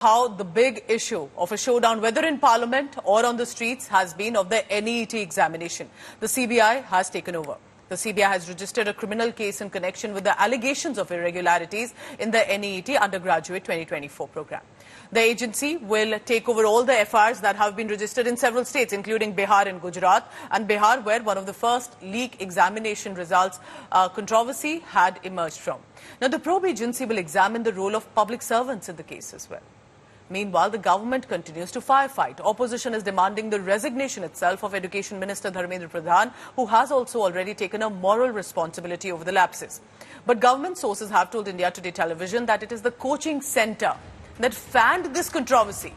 How the big issue of a showdown, whether in Parliament or on the streets, has been of the NEET examination. The CBI has taken over. The CBI has registered a criminal case in connection with the allegations of irregularities in the NEET undergraduate 2024 program. The agency will take over all the FIRs that have been registered in several states, including Bihar and Gujarat, and Bihar, where one of the first leak examination results controversy had emerged from. Now, the probe agency will examine the role of public servants in the case as well. Meanwhile, the government continues to firefight. Opposition is demanding the resignation itself of Education Minister Dharmendra Pradhan, who has also already taken a moral responsibility over the lapses. But government sources have told India Today Television that it is the coaching centre that fanned this controversy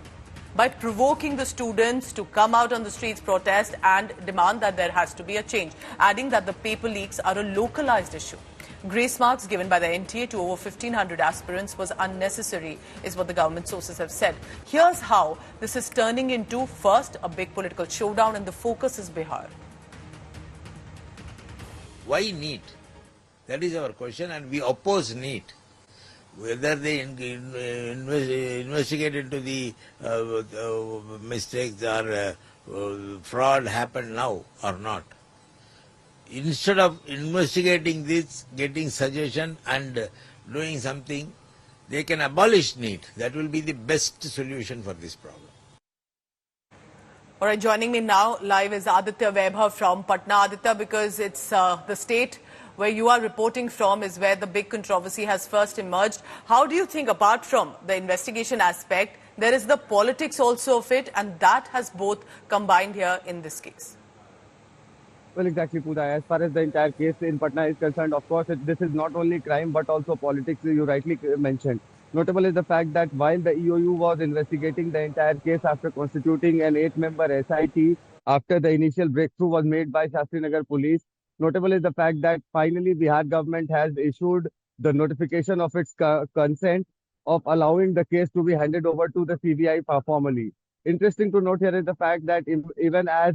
by provoking the students to come out on the streets, protest and demand that there has to be a change, adding that the paper leaks are a localised issue. Grace marks given by the NTA to over 1,500 aspirants was unnecessary, is what the government sources have said. Here's how this is turning into, first, a big political showdown, and the focus is Bihar. Why NEET? That is our question, and we oppose NEET. Whether they investigate into the mistakes or fraud happened now or not. Instead of investigating this, getting suggestion and doing something, they can abolish NEET. That will be the best solution for this problem. All right, joining me now live is Aditya Vaibhav from Patna. Aditya, because it's the state where you are reporting from is where the big controversy has first emerged. How do you think, apart from the investigation aspect, there is the politics also of it, and that has both combined here in this case? Well, exactly, Pooja. As far as the entire case in Patna is concerned, of course, this is not only crime but also politics, you rightly mentioned. Notable is the fact that while the EOU was investigating the entire case after constituting an 8-member SIT, after the initial breakthrough was made by Shastrinagar police, notable is the fact that finally Bihar government has issued the notification of its consent of allowing the case to be handed over to the CBI formally. Interesting to note here is the fact that even as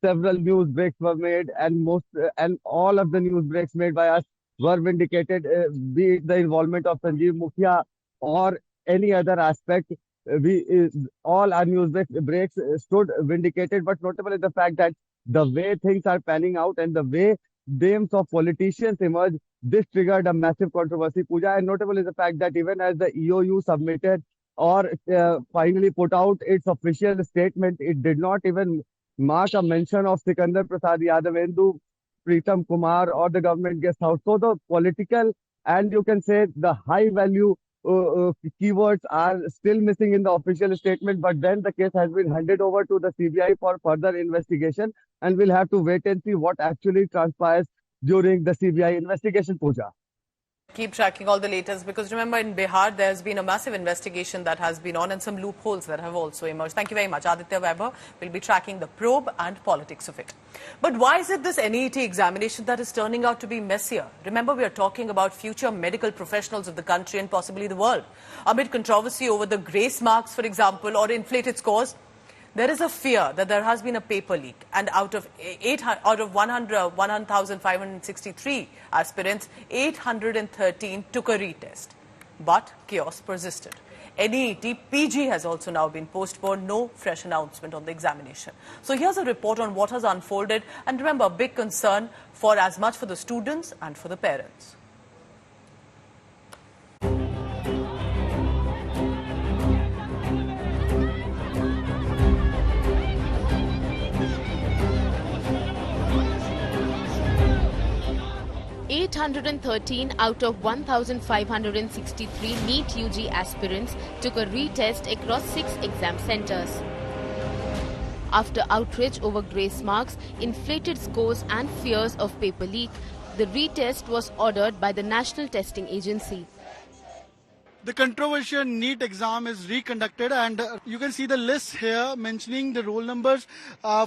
several news breaks were made, and all of the news breaks made by us were vindicated, be it the involvement of Sanjeev Mukhia or any other aspect. All our news breaks stood vindicated. But notable is the fact that the way things are panning out and the way names of politicians emerge, this triggered a massive controversy, Pooja. And notable is the fact that even as the EOU submitted or finally put out its official statement, it did not even mark a mention of Sikandar Prasad Yadavendu, Pritam Kumar or the government guest house. So the political and you can say the high value keywords are still missing in the official statement, but then the case has been handed over to the CBI for further investigation, and we'll have to wait and see what actually transpires during the CBI investigation, Pooja. Keep tracking all the latest, because remember, in Bihar there's been a massive investigation that has been on and some loopholes that have also emerged. Thank you very much. Aditya Vaibhav will be tracking the probe and politics of it. But why is it this NEET examination that is turning out to be messier? Remember, we are talking about future medical professionals of the country and possibly the world. Amid controversy over the grace marks, for example, or inflated scores, there is a fear that there has been a paper leak, and out of 1,563 aspirants, 813 took a retest. But chaos persisted. NEET PG has also now been postponed. No fresh announcement on the examination. So here's a report on what has unfolded, and remember, a big concern for as much for the students and for the parents. 813 out of 1,563 NEET UG aspirants took a retest across 6 exam centres. After outrage over grace marks, inflated scores and fears of paper leak, the retest was ordered by the National Testing Agency. The controversial NEET exam is reconducted, and you can see the list here mentioning the roll numbers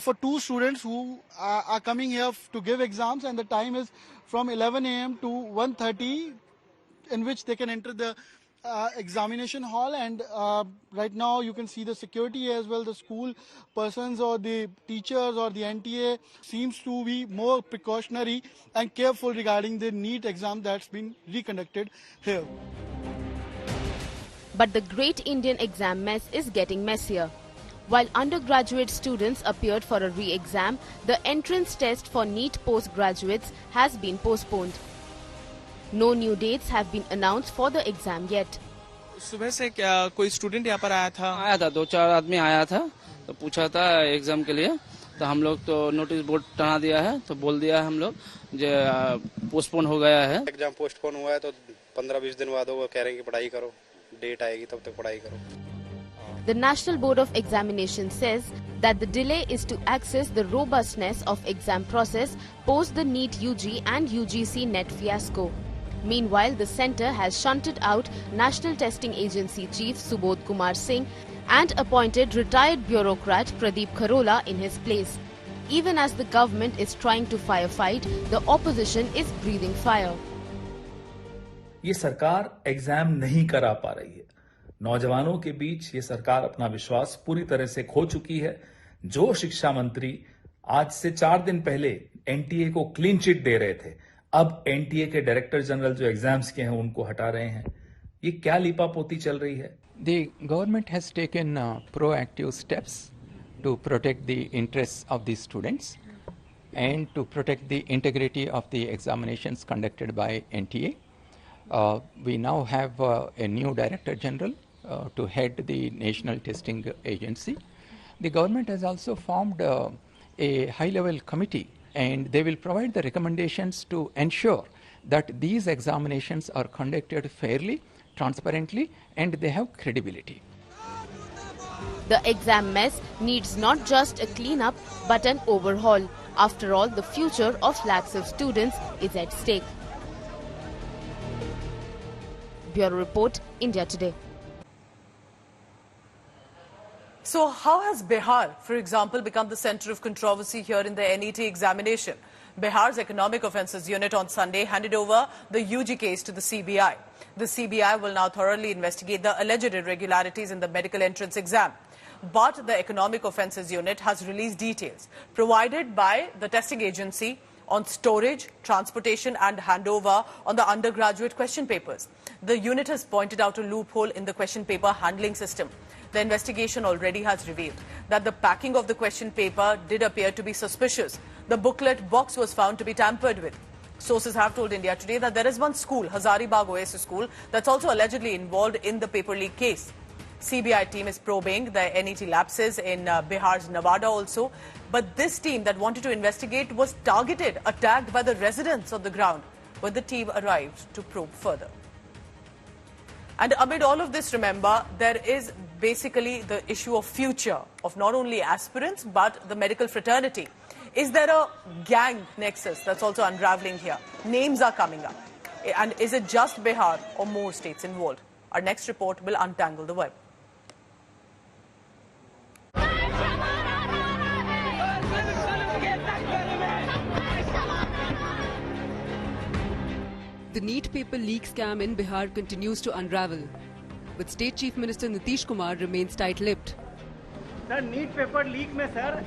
for 2 students who are coming here to give exams, and the time is from 11 a.m. to 1:30, in which they can enter the examination hall. And right now you can see the security as well. The school persons or the teachers or the NTA seems to be more precautionary and careful regarding the NEET exam that's been reconducted here. But the great Indian exam mess is getting messier. While undergraduate students appeared for a re-exam, the entrance test for NEET postgraduates has been postponed. No new dates have been announced for the exam yet. सुबह से क्या कोई student यहाँ पर आया था? 2-4 आदमी आया था तो पूछा था एग्जाम के लिए, तो हम लोग तो नोटिस बोर्ड टंगा दिया है, तो बोल दिया है हम लोग जो पोस्टपोन हो गया है। एग्जाम पोस्टपोन हुआ है तो 15-20 दिन बाद वो कह रहे हैं कि पढ़ाई करो, डेट आएगी तब तक पढ़ाई करो। The National Board of Examination says that the delay is to access the robustness of exam process post the NEET UG and UGC NET fiasco. Meanwhile, the centre has shunted out National Testing Agency Chief Subodh Kumar Singh and appointed retired bureaucrat Pradeep Kharola in his place. Even as the government is trying to firefight, the opposition is breathing fire. ये सरकार exam नहीं करा पा रही है। नौजवानों के बीच ये सरकार अपना विश्वास पूरी तरह से खो चुकी है। जो शिक्षा मंत्री आज से 4 दिन पहले एनटीए को क्लीन चिट दे रहे थे, अब एनटीए के डायरेक्टर जनरल जो एग्जाम्स के हैं उनको हटा रहे हैं। ये क्या लीपापोती चल रही है? The government has taken proactive steps to protect the interests of the students and to protect the integrity of the examinations conducted by NTA. We now have a new Director General to head the National Testing Agency. The government has also formed a high-level committee, and they will provide the recommendations to ensure that these examinations are conducted fairly, transparently, and they have credibility. The exam mess needs not just a clean-up but an overhaul. After all, the future of lakhs of students is at stake. Bureau Report, India Today. So how has Bihar, for example, become the centre of controversy here in the NET examination? Bihar's Economic Offences Unit on Sunday handed over the UG case to the CBI. The CBI will now thoroughly investigate the alleged irregularities in the medical entrance exam. But the Economic Offences Unit has released details provided by the testing agency on storage, transportation and handover on the undergraduate question papers. The unit has pointed out a loophole in the question paper handling system. The investigation already has revealed that the packing of the question paper did appear to be suspicious. The booklet box was found to be tampered with. Sources have told India Today that there is one school, Hazaribagh Oasis School, that's also allegedly involved in the paper leak case. CBI team is probing the NET lapses in Bihar's Nevada also. But this team that wanted to investigate was targeted, attacked by the residents on the ground when the team arrived to probe further. And amid all of this, remember, there is basically the issue of future of not only aspirants but the medical fraternity. Is there a gang nexus that's also unraveling here? Names are coming up. And is it just Bihar or more states involved? Our next report will untangle the web. The NEET paper leak scam in Bihar continues to unravel, but State Chief Minister Nitish Kumar remains tight-lipped. Sir, NEET paper leak mein sir.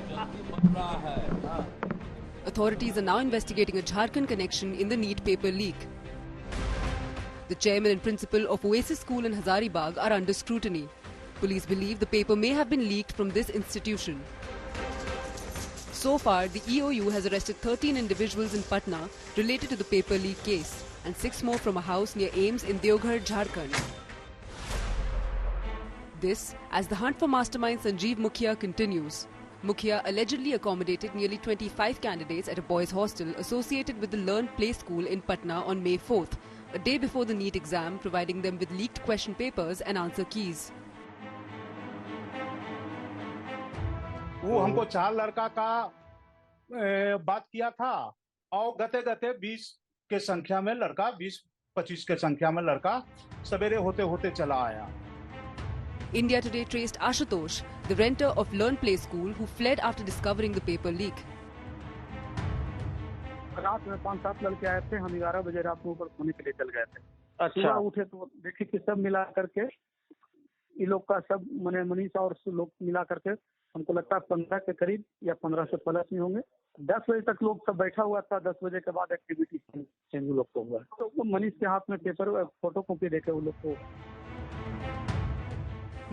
Authorities are now investigating a Jharkhand connection in the NEET paper leak. The chairman and principal of Oasis School in Hazaribagh are under scrutiny. Police believe the paper may have been leaked from this institution. So far, the EOU has arrested 13 individuals in Patna related to the paper leak case, and 6 more from a house near Ames in Deoghar, Jharkhand. This as the hunt for mastermind Sanjeev Mukhia continues. Mukhia allegedly accommodated nearly 25 candidates at a boys' hostel associated with the Learn Play School in Patna on May 4th, a day before the NEET exam, providing them with leaked question papers and answer keys. वो हमको 4 लड़का का बात किया था और गते 20 के संख्या में लड़का 20-25 के संख्या में लड़का सवेरे होते होते चला आया. India Today traced Ashutosh, the renter of Learn Play School, who fled after discovering the paper leak. रात में 5-7 लड़के आए थे. हम 11 बजे रात को ऊपर सोने के लिए चल गए थे. सुबह उठे तो देखे कि सब मिला करके ये लोग का सब मनीषा और लोग मिला करके हमको लगता है 15 के करीब या 15 से प्लस में होंगे. 10 बजे तक लोग सब बैठा हुआ था. 10 बजे के बाद एक्टिविटी चेंज लोग को हुआ. तो मनीष के हाथ में पेपर फोटो कॉपी देके वो लोग को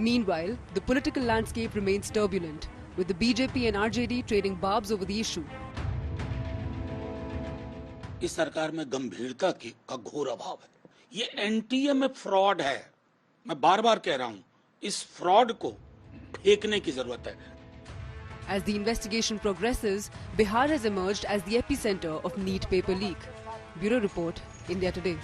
Meanwhile, the political landscape remains turbulent, with the BJP and RJD trading barbs over the issue. इस सरकार में गंभीरता का घोर अभाव है। ये एनटीए में फ्रॉड है। मैं बार-बार कह रहा हूं, इस फ्रॉड को फेंकने की जरूरत है। As the investigation progresses, Bihar has emerged as the epicenter of NEET paper leak. Bureau Report, India Today.